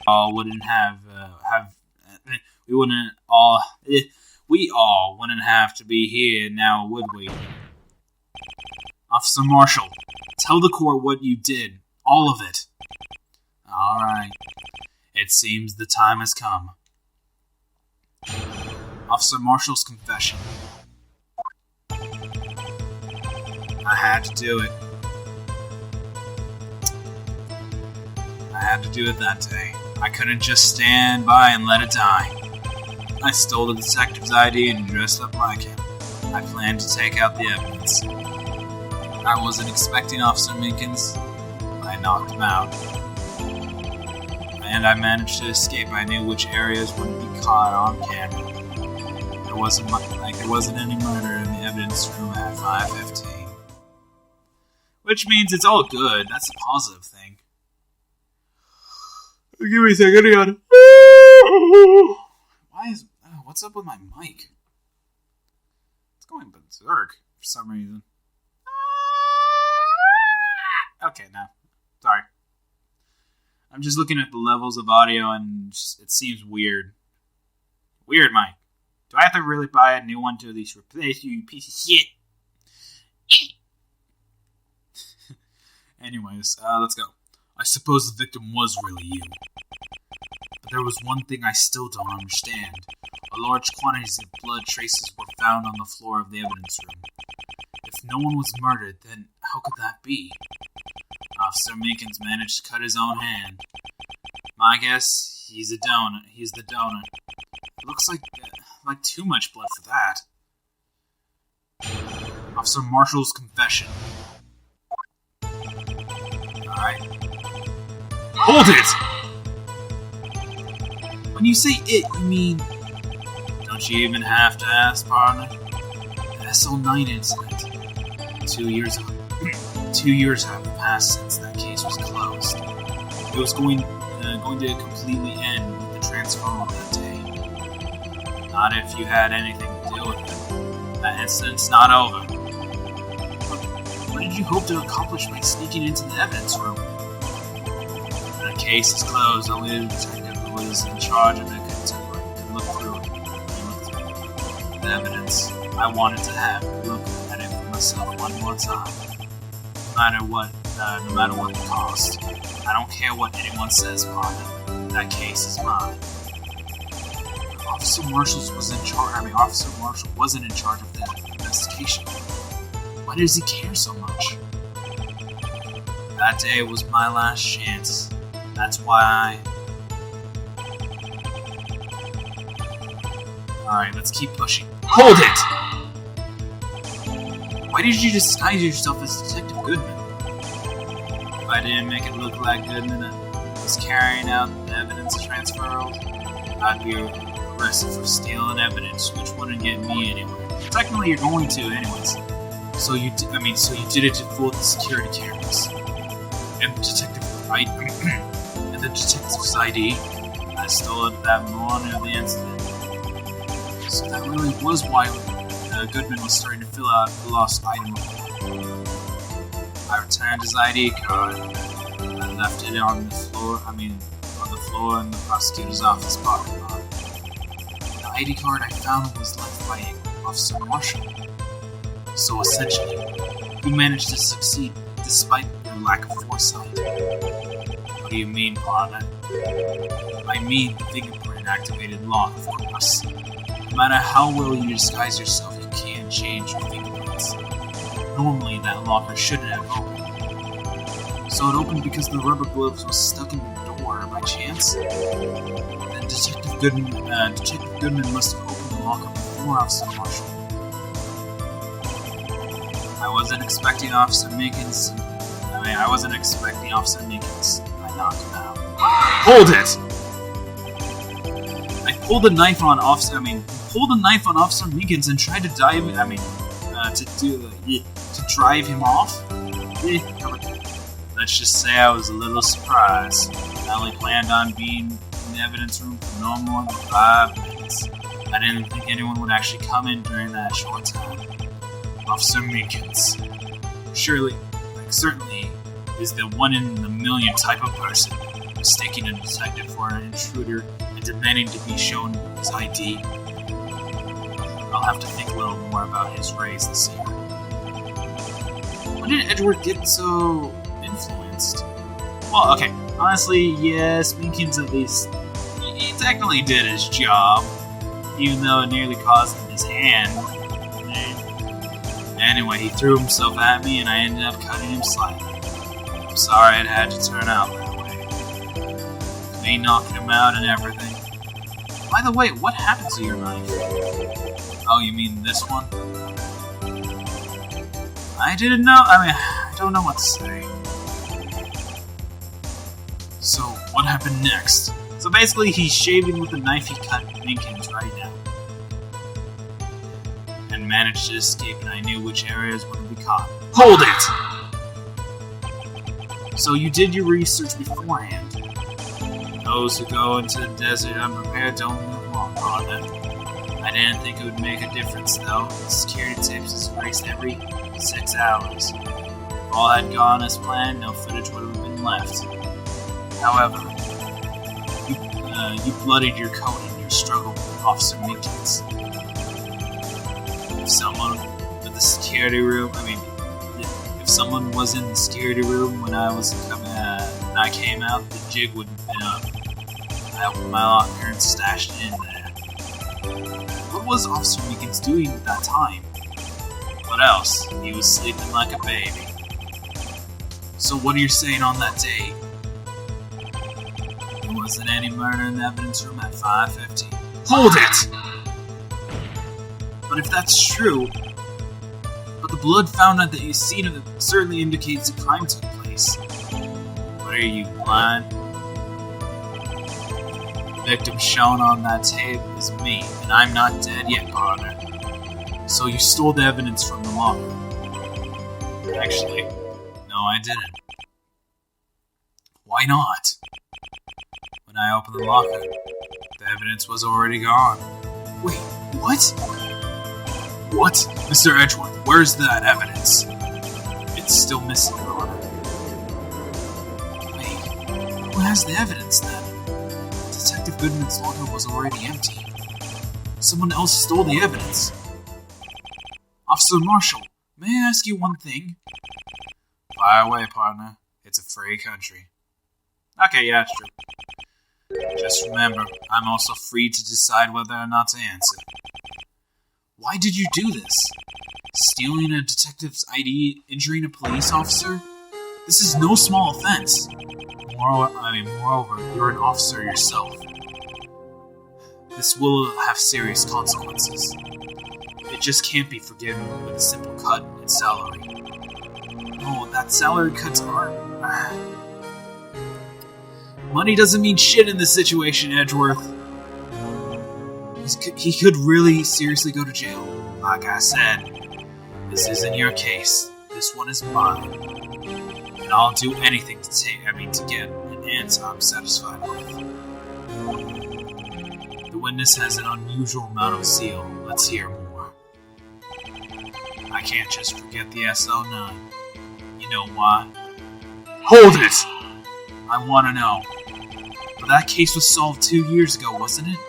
all wouldn't we all wouldn't have to be here now, would we? Officer Marshall, tell the court what you did. All of it. All right. It seems the time has come. Officer Marshall's confession. I had to do it. I had to do it that day. I couldn't just stand by and let it die. I stole the detective's ID and dressed up like him. I planned to take out the evidence. I wasn't expecting Officer Minkins. I knocked him out. And I managed to escape. I knew which areas wouldn't be caught on camera. There wasn't any murder in the evidence room at 5:15. Which means it's all good. That's a positive thing. Give me a second, hang on. What's up with my mic? It's going berserk for some reason. Okay, now. Sorry. I'm just looking at the levels of audio and it seems weird. Weird, mic. Do I have to really buy a new one to at least replace you piece of shit? Anyways, let's go. I suppose the victim was really you. But there was one thing I still don't understand. A large quantities of blood traces were found on the floor of the evidence room. If no one was murdered, then how could that be? Officer Minkins managed to cut his own hand. My guess, he's the donor. It looks like too much blood for that. Officer Marshall's confession. Alright. Hold it! When you say it, you mean... Don't you even have to ask, partner? The SL9 incident. 2 years ago. 2 years have passed since that case was closed. It was going to completely end with the transfer on that day. Not if you had anything to do with it. That incident's not over. What did you hope to accomplish by sneaking into the evidence room? The case is closed. Only the detective who was in charge of it could look through it. The evidence. I wanted to have a look at it for myself one more time. No matter what the cost. I don't care what anyone says, partner. That case is mine. Officer Marshall wasn't in charge of the investigation. Why does he care so much? That day was my last chance. That's why Alright, let's keep pushing. Hold it! Why did you disguise yourself as Detective Goodman? If I didn't make it look like Goodman was carrying out the evidence transfer, I'd be arrested for stealing evidence, which wouldn't get me anywhere. Technically, you're going to, anyways. So you did it to fool the security cameras. And the detective's ID. I stole it that morning of the incident. So that really was why Goodman was starting to fill out the lost item report. I returned his ID card. I left it on the floor in the prosecutor's office parking lot. The ID card I found was left by Officer Marshall. So essentially, you managed to succeed despite your lack of foresight. What do you mean, partner? I mean the fingerprint activated lock, of course. No matter how well you disguise yourself, you can't change your fingerprints. Normally, that locker shouldn't have opened. So it opened because the rubber gloves was stuck in the door by chance? Then Detective Goodman must have opened the locker before Officer Marshall. I wasn't expecting Officer Minkins. I knocked him out. Hold it! I pulled a knife on Officer Minkins and tried to drive him off. Let's just say I was a little surprised. I only planned on being in the evidence room for no more than 5 minutes. I didn't think anyone would actually come in during that short time. Officer Minkins. Certainly is the 1 in a million type of person. mistaking a detective for an intruder and demanding to be shown his ID. I'll have to think a little more about his race this year. When did Edward get so influenced? Well, okay, honestly, yes, Minkins at least, he technically did his job, even though it nearly cost him his hand. Anyway, he threw himself at me and I ended up cutting him slightly. I'm sorry it had to turn out that way. Me knocking him out and everything. By the way, what happened to your knife? Oh, you mean this one? I didn't know. I don't know what to say. So, what happened next? So basically, he's shaving with the knife he cut Minkins right now. And managed to escape, and I knew which areas would be caught. Hold it! So you did your research beforehand. Those who go into the desert unprepared don't live long on it. I didn't think it would make a difference, though. The security tapes is erased every 6 hours. If all had gone as planned, no footage would have been left. However, you bloodied your coat in your struggle with Officer Minkins. If someone in the security room, if someone was in the security room when I came out, the jig would have been up. I opened my locker and stashed it in there. What was Officer Minkins doing at that time? What else? He was sleeping like a baby. So what are you saying on that day? There wasn't any murder in the evidence room at 5:50. Hold it! But if that's true, but the blood found at the scene certainly indicates a crime took place. What are you, blind? The victim shown on that tape is me, and I'm not dead yet, partner. So you stole the evidence from the locker. Actually, no, I didn't. Why not? When I opened the locker, the evidence was already gone. Wait, what? What? Mr. Edgeworth, where's that evidence? It's still missing, Your Honor. Wait, who has the evidence then? Detective Goodman's locker was already empty. Someone else stole the evidence. Officer Marshall, may I ask you one thing? Fire away, partner. It's a free country. Okay, yeah, it's true. Just remember, I'm also free to decide whether or not to answer. Why did you do this? Stealing a detective's ID, injuring a police officer? This is no small offense. Moreover, you're an officer yourself. This will have serious consequences. It just can't be forgiven with a simple cut in salary. No, that salary cuts aren't. Money doesn't mean shit in this situation, Edgeworth. He could really seriously go to jail. Like I said, this isn't your case. This one is mine. And I'll do anything to get an answer I'm satisfied with. The witness has an unusual amount of zeal. Let's hear more. I can't just forget the SO9. You know why? Hold it! I want to know. But that case was solved 2 years ago, wasn't it?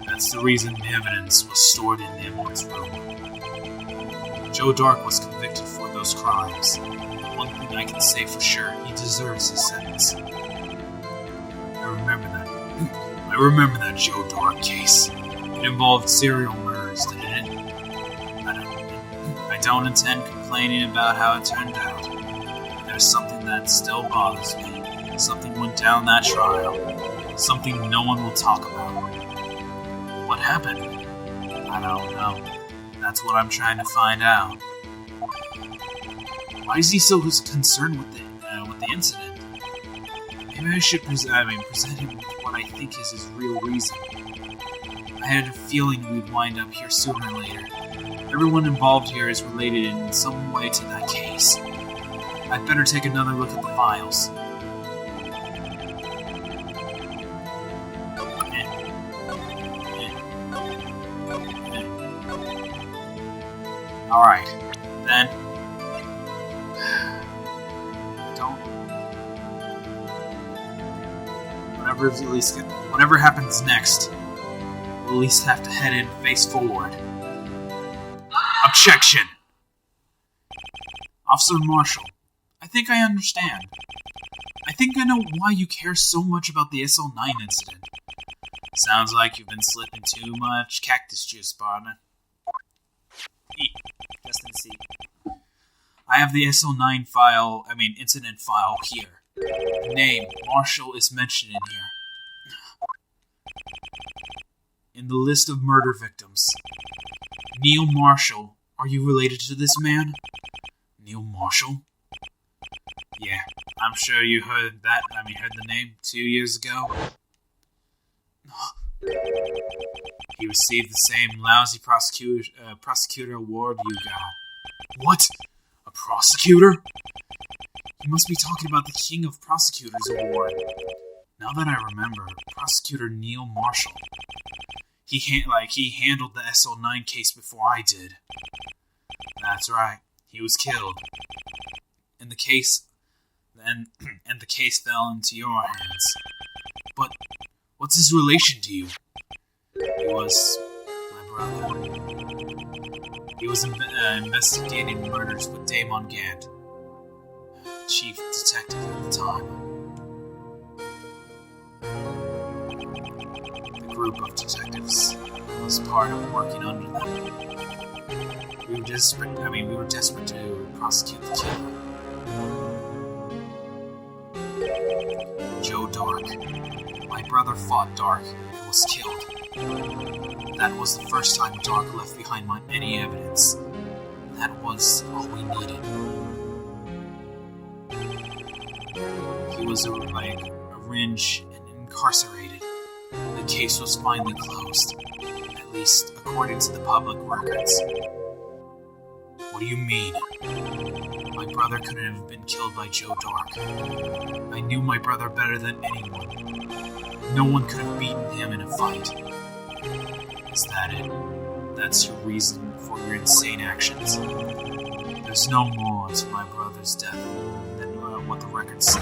That's the reason the evidence was stored in the evidence room. Joe Dark was convicted for those crimes. One thing I can say for sure, he deserves his sentence. I remember that Joe Dark case. It involved serial murders, didn't it? I don't intend complaining about how it turned out. There's something that still bothers me. Something went down that trial. Something no one will talk about. What happened? I don't know. That's what I'm trying to find out. Why is he so concerned with the incident? Maybe I should present him with what I think is his real reason. I had a feeling we'd wind up here sooner or later. Everyone involved here is related in some way to that case. I'd better take another look at the files. Alright, then. whatever happens next, we'll at least have to head in face forward. Objection! Officer Marshall, I think I understand. I think I know why you care so much about the SL9 incident. Sounds like you've been slipping too much cactus juice, partner. Just in C. I have the SL9 incident file here. The name, Marshall, is mentioned in here. In the list of murder victims. Neil Marshall. Are you related to this man? Neil Marshall? Yeah, I'm sure you heard the name 2 years ago. He received the same lousy prosecutor award you got. What? A prosecutor? You must be talking about the King of Prosecutors Award. Now that I remember, Prosecutor Neil Marshall. He handled the SL9 case before I did. That's right. He was killed. And the case fell into your hands. But what's his relation to you? He was my brother. He was investigating murders with Damon Gant, chief detective at the time. The group of detectives was part of working under them. We were desperate to prosecute the killer. Joe Dark. My brother fought Dark and was killed. That was the first time Dark left behind any evidence. That was all we needed. He was arraigned and incarcerated. The case was finally closed, at least according to the public records. What do you mean? My brother couldn't have been killed by Joe Dark. I knew my brother better than anyone. No one could have beaten him in a fight. Is that it? That's your reason for your insane actions? There's no more to my brother's death than what the records say.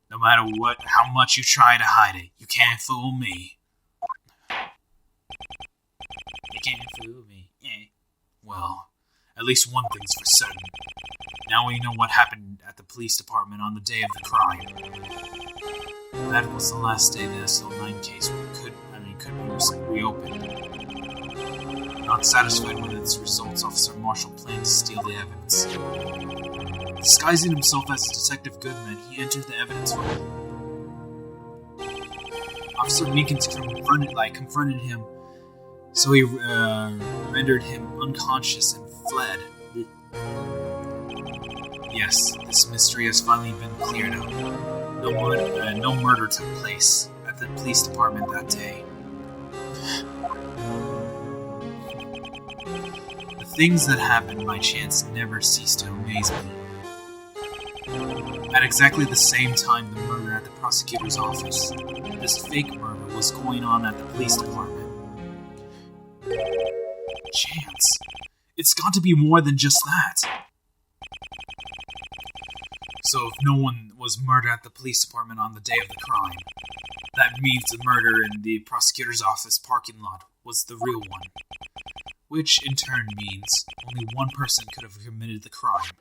No matter how much you try to hide it, you can't fool me. You can't fool me. Well, at least one thing's for certain. Now we know what happened at the police department on the day of the crime. That was the last day the SL9 case could be reopened. Not satisfied with its results, Officer Marshall planned to steal the evidence. Disguising himself as Detective Goodman, he entered the evidence room. Officer Meekins confronted him, so he rendered him unconscious and fled. Yes, this mystery has finally been cleared up. No murder took place at the police department that day. The things that happened by chance never cease to amaze me. At exactly the same time the murder at the prosecutor's office, this fake murder was going on at the police department. Chance? It's got to be more than just that. So if no one was murdered at the police department on the day of the crime, that means the murder in the prosecutor's office parking lot was the real one. Which in turn means only one person could have committed the crime.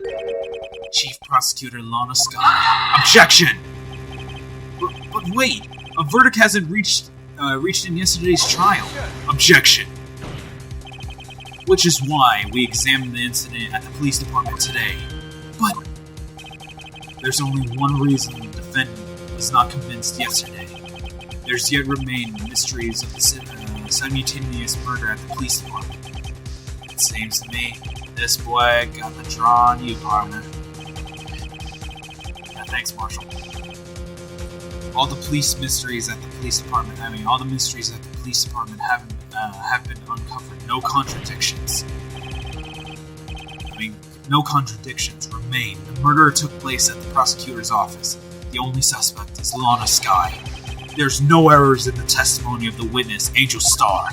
Chief Prosecutor Lana Scott. Objection! But wait! A verdict hasn't reached in yesterday's trial. Objection! Which is why we examined the incident at the police department today. But there's only one reason the defendant was not convinced yesterday. There's yet remain mysteries of the simultaneous murder at the police department. It seems to me, this boy got the draw on you, partner. Yeah, thanks, Marshall. All the mysteries at the police department have been uncovered. No contradictions. No contradictions remain. The murder took place at the prosecutor's office. The only suspect is Lana Skye. There's no errors in the testimony of the witness, Angel Starr.